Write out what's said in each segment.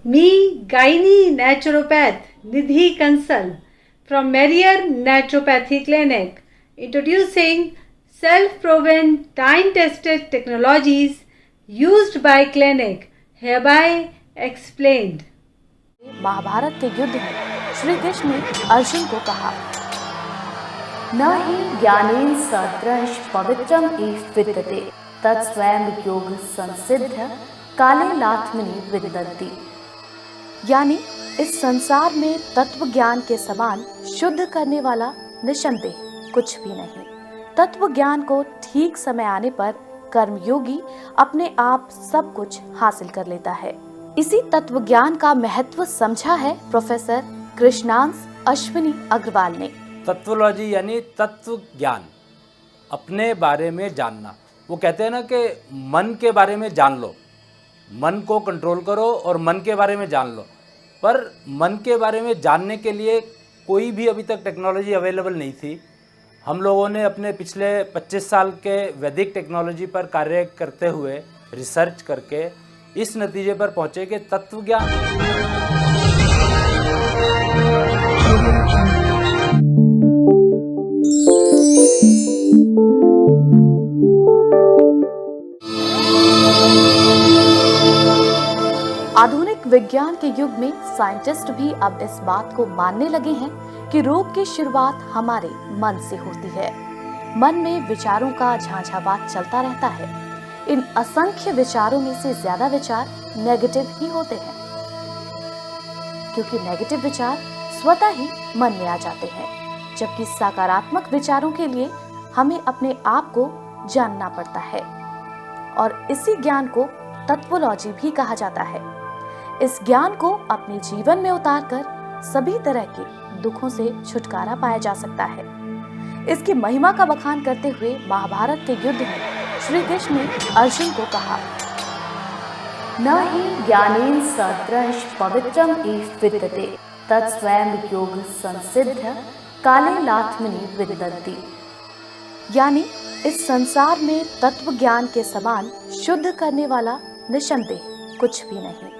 Me, gynae naturopath Nidhi Kansal from Merrier Naturopathy Clinic, introducing self-proven, time-tested technologies used by clinic, hereby explained. Mahabharat के युद्ध में श्री कृष्ण ने अर्जुन को कहा, न हि ज्ञानेन सदृश पवित्रम एष विद्यते तत्स्वयं योग संसिद्ध कालेनात्मनि विदन्ति। यानी इस संसार में तत्व ज्ञान के समान शुद्ध करने वाला निसंदेह कुछ भी नहीं। तत्व ज्ञान को ठीक समय आने पर कर्मयोगी अपने आप सब कुछ हासिल कर लेता है। इसी तत्व ज्ञान का महत्व समझा है प्रोफेसर कृष्णांश अश्विनी अग्रवाल ने। तत्वोलॉजी यानी तत्व ज्ञान, अपने बारे में जानना। वो कहते हैं ना कि मन के बारे में जान लो, मन को कंट्रोल करो और मन के बारे में जान लो। पर मन के बारे में जानने के लिए कोई भी अभी तक टेक्नोलॉजी अवेलेबल नहीं थी। हम लोगों ने अपने पिछले 25 साल के वैदिक टेक्नोलॉजी पर कार्य करते हुए रिसर्च करके इस नतीजे पर पहुँचे कि तत्व ज्ञान आधुनिक विज्ञान के युग में साइंटिस्ट भी अब इस बात को मानने लगे हैं कि रोग की शुरुआत हमारे मन से होती है। मन में विचारों का झांझावात चलता रहता है। इन असंख्य विचारों में से ज्यादा विचार नेगेटिव ही होते हैं, क्योंकि नेगेटिव विचार स्वतः ही मन में आ जाते हैं, जबकि सकारात्मक विचारों के लिए हमें अपने आप को जानना पड़ता है। और इसी ज्ञान को तत्वोलॉजी भी कहा जाता है। इस ज्ञान को अपने जीवन में उतारकर सभी तरह के दुखों से छुटकारा पाया जा सकता है। इसकी महिमा का बखान करते हुए महाभारत के युद्ध में श्री कृष्ण ने अर्जुन को कहा, न हि ज्ञानेन सदृश पवित्रम एष विद्यते तत्स्वयं योग संसिद्ध कालेनात्मनि विदन्ति। यानी इस संसार में तत्व ज्ञान के समान शुद्ध करने वाला निसंदेह कुछ भी नहीं।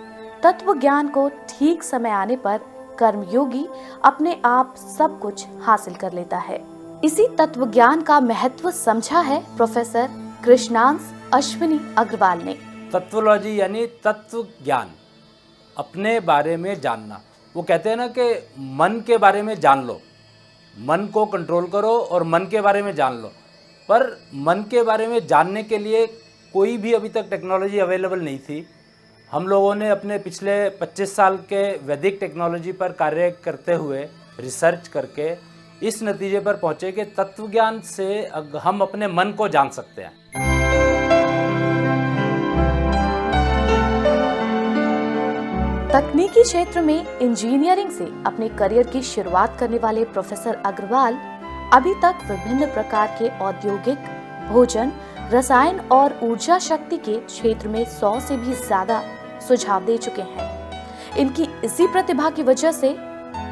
तत्व ज्ञान को ठीक समय आने पर कर्मयोगी अपने आप सब कुछ हासिल कर लेता है। इसी तत्व ज्ञान का महत्व समझा है प्रोफेसर कृष्णांश अश्विनी अग्रवाल ने। तत्वोलॉजी यानी तत्व ज्ञान, अपने बारे में जानना। वो कहते हैं ना कि मन के बारे में जान लो, मन को कंट्रोल करो और मन के बारे में जान लो। पर मन के बारे में जानने के लिए कोई भी अभी तक टेक्नोलॉजी अवेलेबल नहीं थी। हम लोगों ने अपने पिछले 25 साल के वैदिक टेक्नोलॉजी पर कार्य करते हुए रिसर्च करके इस नतीजे पर पहुँचे कि तत्व ज्ञान से हम अपने मन को जान सकते हैं। तकनीकी क्षेत्र में इंजीनियरिंग से अपने करियर की शुरुआत करने वाले प्रोफेसर अग्रवाल अभी तक विभिन्न प्रकार के औद्योगिक, भोजन, रसायन और ऊर्जा शक्ति के क्षेत्र में 100 से भी ज्यादा सुझाव दे चुके हैं। इनकी इसी प्रतिभा की वजह से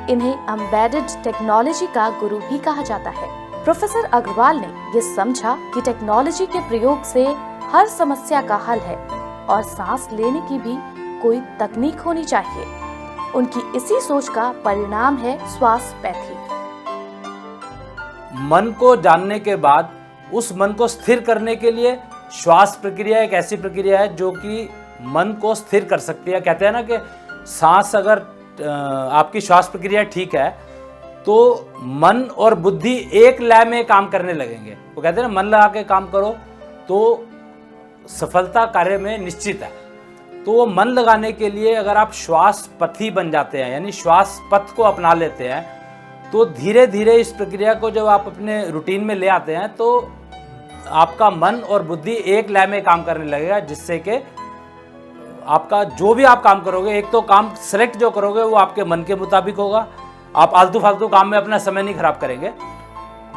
इन्हें एम्बेडेड टेक्नोलॉजी का गुरु भी कहा जाता है। प्रोफेसर अग्रवाल ने ये समझा कि टेक्नोलॉजी के प्रयोग से हर समस्या का हल है और सांस लेने की भी कोई तकनीक होनी चाहिए। उनकी इसी सोच का परिणाम है श्वास पैथी। मन को जानने के बाद उस मन को स्थिर करने के लिए श्वास प्रक्रिया एक ऐसी प्रक्रिया है जो कि मन को स्थिर कर सकती है। कहते हैं ना कि सांस अगर आपकी श्वास प्रक्रिया ठीक है तो मन और बुद्धि एक लय में काम करने लगेंगे। वो कहते हैं ना, मन लगा के काम करो तो सफलता कार्य में निश्चित है। तो वो मन लगाने के लिए अगर आप श्वास पथी बन जाते हैं, यानी श्वास पथ को अपना लेते हैं, तो धीरे धीरे इस प्रक्रिया को जब आप अपने रूटीन में ले आते हैं तो आपका मन और बुद्धि एक लय में काम करने लगेगा, जिससे कि आपका जो भी आप काम करोगे, एक तो काम सेलेक्ट जो करोगे वो आपके मन के मुताबिक होगा। आप आलतू फालतू काम में अपना समय नहीं खराब करेंगे,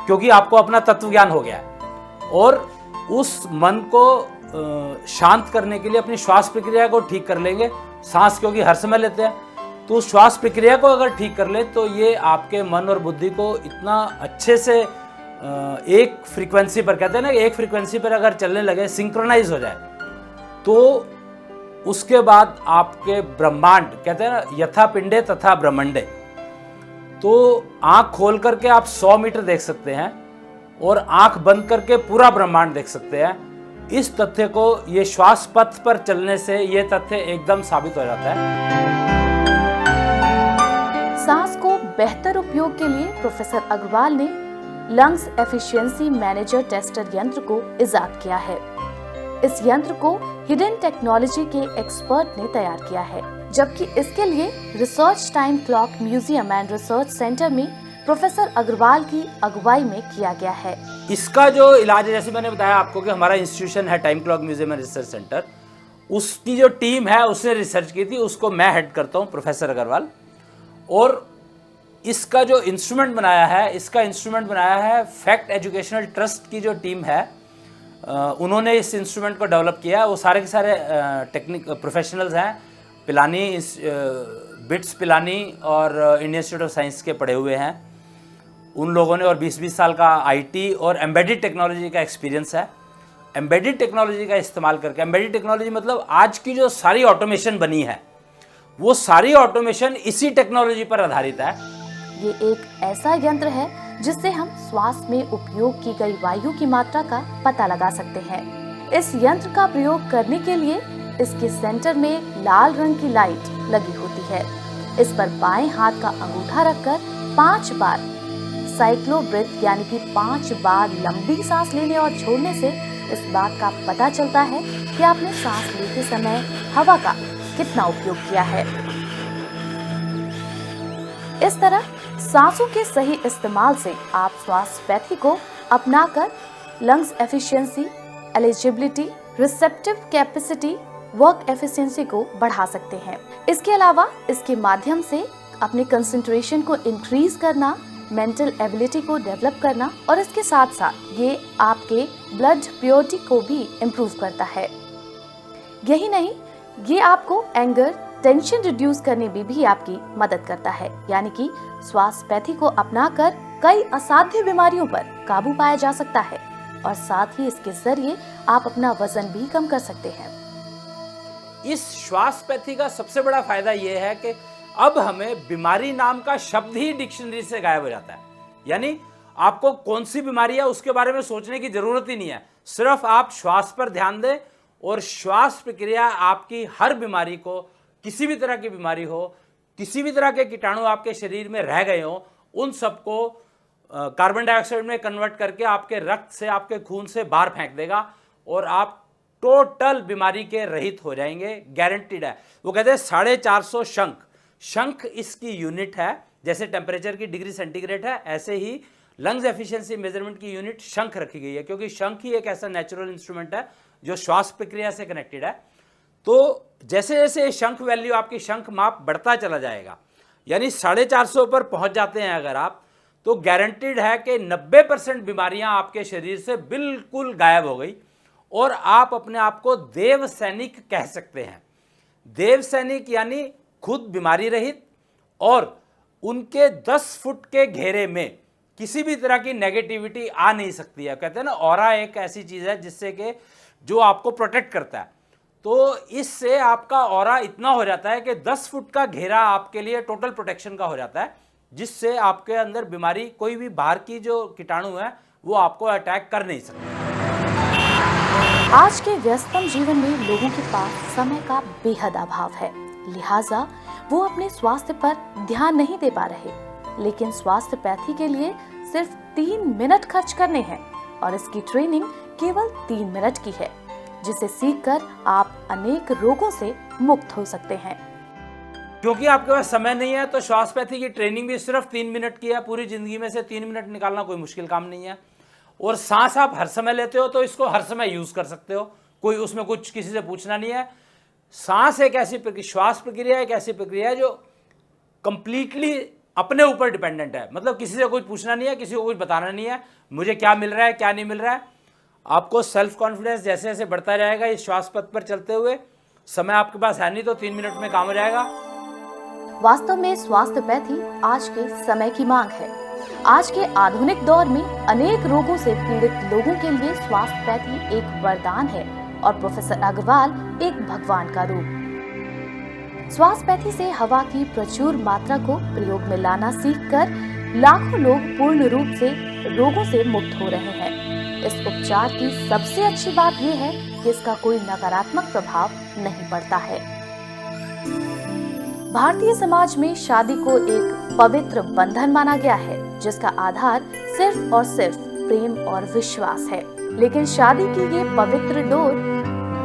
क्योंकि आपको अपना तत्व ज्ञान हो गया है। और उस मन को शांत करने के लिए अपनी श्वास प्रक्रिया को ठीक कर लेंगे। सांस क्योंकि हर समय लेते हैं, तो श्वास प्रक्रिया को अगर ठीक कर ले तो ये आपके मन और बुद्धि को इतना अच्छे से एक फ्रीक्वेंसी पर, कहते हैं ना, एक फ्रीक्वेंसी पर अगर चलने लगे, सिंक्रोनाइज हो जाए, तो उसके बाद आपके ब्रह्मांड, कहते हैं ना यथा पिंडे तथा ब्रह्मंडे, तो आंख खोल करके आप 100 मीटर देख सकते हैं और आंख बंद करके पूरा ब्रह्मांड देख सकते हैं। इस तथ्य को ये श्वास पथ पर चलने से ये तथ्य एकदम साबित हो जाता है। सांस को बेहतर उपयोग के लिए प्रोफेसर अग्रवाल ने लंग्स एफिशिएंसी मैनेजर टेस्टर यंत्र को इजाद किया है। इस यंत्र को हिडन टेक्नोलॉजी के एक्सपर्ट ने तैयार किया है, जबकि इसके लिए research time clock museum and research centre में प्रोफेसर अग्रवाल की अगुवाई में किया गया है। इसका जो इलाज है, जैसे मैंने बताया आपको कि हमारा इंस्टीट्यूशन है time clock museum and research centre, उसकी जो टीम है उसने रिसर्च की थी, उसको मैं हेड करता हूँ, प्रोफेसर अग्रवाल। और इसका जो इंस्ट्रूमेंट बनाया है, इसका इंस्ट्रूमेंट बनाया है फैक्ट एजुकेशनल ट्रस्ट की जो टीम है, उन्होंने इस इंस्ट्रूमेंट को डेवलप किया। वो सारे के सारे टेक्निक प्रोफेशनल्स हैं, पिलानी, बिट्स पिलानी और इंडियन इंस्टीट्यूट ऑफ साइंस के पढ़े हुए हैं उन लोगों ने, और 20-20 साल का आईटी और एम्बेडेड टेक्नोलॉजी का एक्सपीरियंस है। एम्बेडेड टेक्नोलॉजी का इस्तेमाल करके, एम्बेडेड टेक्नोलॉजी मतलब आज की जो सारी ऑटोमेशन बनी है वो सारी ऑटोमेशन इसी टेक्नोलॉजी पर आधारित है। ये एक ऐसा यंत्र है जिससे हम श्वास में उपयोग की गई वायु की मात्रा का पता लगा सकते हैं। इस यंत्र का प्रयोग करने के लिए इसके सेंटर में लाल रंग की लाइट लगी होती है। इस पर बाएं हाथ का अंगूठा रखकर 5 बार साइक्लो ब्रेथ यानी कि 5 बार लंबी सांस लेने और छोड़ने से इस बात का पता चलता है कि आपने सांस लेते समय हवा का कितना उपयोग किया है। इस तरह सांसों के सही इस्तेमाल से आप श्वासपैथी को अपनाकर lungs efficiency, eligibility, receptive capacity, work efficiency को बढ़ा सकते हैं। इसके अलावा इसके माध्यम से अपने कंसंट्रेशन को इंक्रीज करना, मेंटल एबिलिटी को डेवलप करना और इसके साथ साथ ये आपके ब्लड प्योरिटी को भी इम्प्रूव करता है। यही नहीं, ये आपको एंगर, टेंशन रिड्यूस करने में भी आपकी मदद करता है। यानी कि श्वासपैथी को अपनाकर कई असाध्य बीमारियों पर काबू पाया जा सकता है और साथ ही इसके जरिए आप अपना वजन भी कम कर सकते हैं। इस श्वासपैथी का सबसे बड़ा फायदा यह है कि अब हमें बीमारी नाम का शब्द ही डिक्शनरी से गायब हो जाता है। यानी आपको कौन सी बीमारी है उसके बारे में सोचने की जरूरत ही नहीं है, सिर्फ आप श्वास पर ध्यान दें और श्वास प्रक्रिया आपकी हर बीमारी को, किसी भी तरह की बीमारी हो, किसी भी तरह के कीटाणु आपके शरीर में रह गए हो, उन सबको कार्बन डाइऑक्साइड में कन्वर्ट करके आपके रक्त से, आपके खून से बाहर फेंक देगा और आप टोटल बीमारी के रहित हो जाएंगे, गारंटीड है। वो कहते हैं 450 शंख, शंख इसकी यूनिट है। जैसे टेम्परेचर की डिग्री सेंटीग्रेड है, ऐसे ही लंग्स एफिशिएंसी मेजरमेंट की यूनिट शंख रखी गई है, क्योंकि शंख ही एक ऐसा नेचुरल इंस्ट्रूमेंट है जो श्वास प्रक्रिया से कनेक्टेड है। तो जैसे जैसे शंख वैल्यू, आपकी शंख माप बढ़ता चला जाएगा, यानी 450 पर पहुंच जाते हैं अगर आप, तो गारंटीड है कि 90% बीमारियां आपके शरीर से बिल्कुल गायब हो गई और आप अपने आप को देव सैनिक कह सकते हैं। देव सैनिक यानी खुद बीमारी रहित और उनके 10 फुट के घेरे में किसी भी तरह की नेगेटिविटी आ नहीं सकती है। कहते हैं ना, ऑरा एक ऐसी चीज है जिससे कि जो आपको प्रोटेक्ट करता है, तो इससे आपका ऑरा इतना हो जाता है कि 10 फुट का घेरा आपके लिए टोटल प्रोटेक्शन का हो जाता है, जिससे आपके अंदर बीमारी, कोई भी बाहर की जो कीटाणु है वो आपको अटैक कर नहीं सकते। आज के व्यस्तम जीवन में लोगों के पास समय का बेहद अभाव है, लिहाजा वो अपने स्वास्थ्य पर ध्यान नहीं दे पा रहे। लेकिन स्वास्थ्यपैथी के लिए सिर्फ 3 मिनट खर्च करने हैं और इसकी ट्रेनिंग केवल 3 मिनट की है, जिसे सीखकर आप अनेक रोगों से मुक्त हो सकते हैं। क्योंकि आपके पास समय नहीं है तो श्वासपैथी की ट्रेनिंग भी सिर्फ 3 मिनट की है। पूरी जिंदगी में से 3 मिनट निकालना कोई मुश्किल काम नहीं है। और सांस आप हर समय लेते हो तो इसको हर समय यूज कर सकते हो, कोई उसमें कुछ किसी से पूछना नहीं है। सांस एक ऐसी श्वास प्रक्रिया एक ऐसी प्रक्रिया है जो कंप्लीटली अपने ऊपर डिपेंडेंट है। मतलब किसी से कुछ पूछना नहीं है, किसी को कुछ बताना नहीं है मुझे क्या मिल रहा है क्या नहीं मिल रहा है। आपको सेल्फ कॉन्फिडेंस जैसे जैसे बढ़ता जाएगा इस श्वास पथ पर चलते हुए, समय आपके पास है नहीं तो 3 मिनट में काम हो जाएगा। वास्तव में स्वास्थ्यपैथी आज के समय की मांग है। आज के आधुनिक दौर में अनेक रोगों से पीड़ित लोगों के लिए स्वास्थ्यपैथी एक वरदान है। और प्रोफेसर अग्रवाल एक भगवान का रूप। श्वासपैथी से हवा की प्रचुर मात्रा को प्रयोग में लाना सीखकर लाखों लोग पूर्ण रूप से रोगों से मुक्त हो रहे हैं। इस उपचार की सबसे अच्छी बात यह है कि इसका कोई नकारात्मक प्रभाव नहीं पड़ता है। भारतीय समाज में शादी को एक पवित्र बंधन माना गया है, जिसका आधार सिर्फ और सिर्फ प्रेम और विश्वास है। लेकिन शादी की ये पवित्र डोर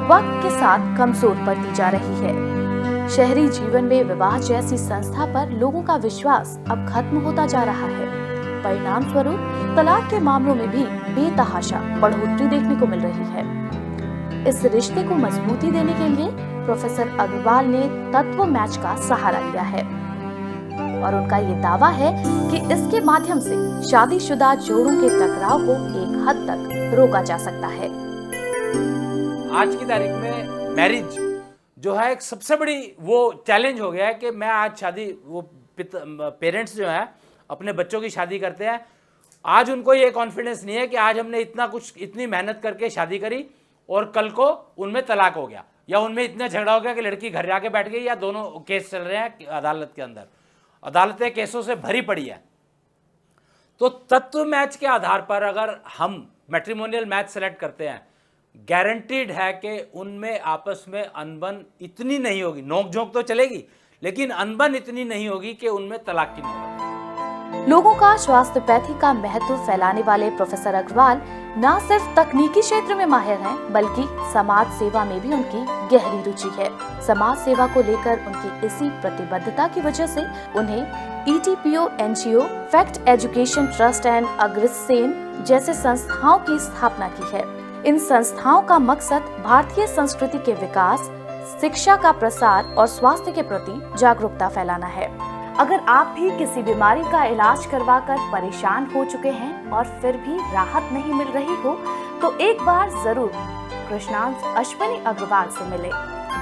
वक्त के साथ कमजोर पड़ती जा रही है। शहरी जीवन में विवाह जैसी संस्था पर लोगों का विश्वास अब खत्म होता जा रहा है। परिणाम स्वरूप तलाक के मामलों में भी बेतहाशा बढ़ोतरी देखने को मिल रही है। इस रिश्ते को मजबूती देने के लिए प्रोफेसर अग्रवाल ने तत्व मैच का सहारा लिया है और उनका ये दावा है कि इसके माध्यम से शादीशुदा जोड़ों के टकराव को एक हद तक रोका जा सकता है। आज की तारीख में मैरिज जो है एक सबसे बड़ी वो चैलेंज हो गया है कि मैं आज शादी, वो पेरेंट्स जो है अपने बच्चों की शादी करते हैं, आज उनको ये कॉन्फिडेंस नहीं है कि आज हमने इतनी मेहनत करके शादी करी और कल को उनमें तलाक हो गया या उनमें इतना झगड़ा हो गया कि लड़की घर जाके बैठ गई, या दोनों केस चल रहे हैं अदालत के अंदर, अदालतें केसों से भरी पड़ी है। तो तत्व मैच के आधार पर अगर हम मैट्रिमोनियल मैच सेलेक्ट करते हैं, गारंटीड है कि उनमें आपस में अनबन इतनी नहीं होगी, नोकझोंक तो चलेगी लेकिन अनबन इतनी नहीं होगी कि उनमें तलाक की नौबत। लोगों का स्वास्थ्यपैथी का महत्व फैलाने वाले प्रोफेसर अग्रवाल न सिर्फ तकनीकी क्षेत्र में माहिर हैं, बल्कि समाज सेवा में भी उनकी गहरी रुचि है। समाज सेवा को लेकर उनकी इसी प्रतिबद्धता की वजह से उन्हें ETPO NGO, fact education trust and Agrasen जैसे संस्थाओं की स्थापना की है। इन संस्थाओं का मकसद भारतीय संस्कृति के विकास, शिक्षा का प्रसार और स्वास्थ्य के प्रति जागरूकता फैलाना है। अगर आप भी किसी बीमारी का इलाज करवाकर परेशान हो चुके हैं और फिर भी राहत नहीं मिल रही हो, तो एक बार जरूर कृष्णांश अश्विनी अग्रवाल से मिले,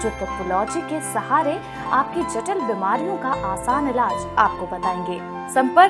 जो तत्वोलॉजी के सहारे आपकी जटिल बीमारियों का आसान इलाज आपको बताएंगे। संपर्क